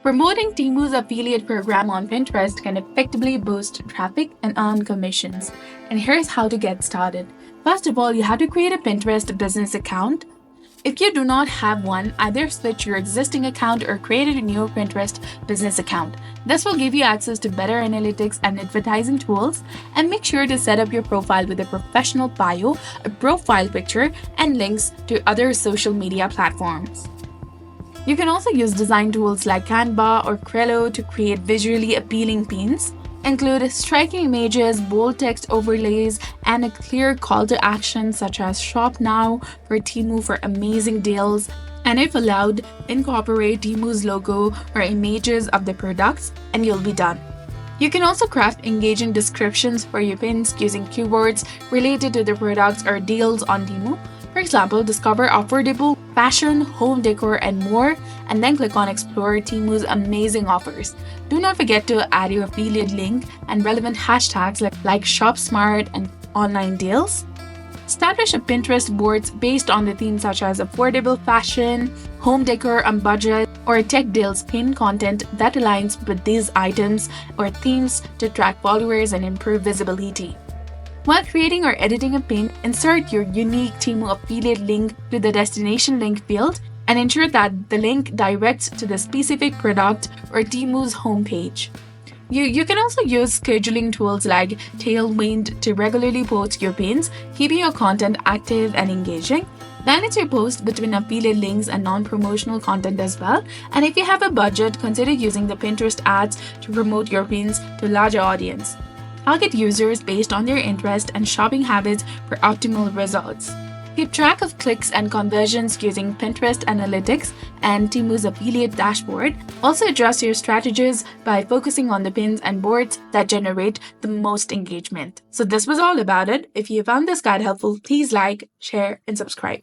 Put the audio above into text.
Promoting Temu's affiliate program on Pinterest can effectively boost traffic and earn commissions. And here's how to get started. First of all, you have to create a Pinterest business account. If you do not have one, either switch your existing account or create a new Pinterest business account. This will give you access to better analytics and advertising tools, and make sure to set up your profile with a professional bio, a profile picture, and links to other social media platforms. You can also use design tools like Canva or Trello to create visually appealing pins. Include striking images, bold text overlays, and a clear call to action such as Shop Now for Temu for amazing deals. And if allowed, incorporate Temu's logo or images of the products, and you'll be done. You can also craft engaging descriptions for your pins using keywords related to the products or deals on Temu. For example, discover affordable fashion, home decor, and more, and then click on Explore Temu's amazing offers. Do not forget to add your affiliate link and relevant hashtags like Shop Smart and online deals. Establish a Pinterest boards based on the themes such as affordable fashion, home decor on budget, or tech deals. Pin content that aligns with these items or themes to track followers and improve visibility. While creating or editing a pin, insert your unique Temu affiliate link to the destination link field and ensure that the link directs to the specific product or Temu's homepage. You can also use scheduling tools like Tailwind to regularly post your pins, keeping your content active and engaging. Balance your post between affiliate links and non-promotional content as well. And if you have a budget, consider using the Pinterest ads to promote your pins to a larger audience. Target users based on their interest and shopping habits for optimal results. Keep track of clicks and conversions using Pinterest Analytics and Temu's affiliate dashboard. Also adjust your strategies by focusing on the pins and boards that generate the most engagement. So this was all about it. If you found this guide helpful, please like, share, and subscribe.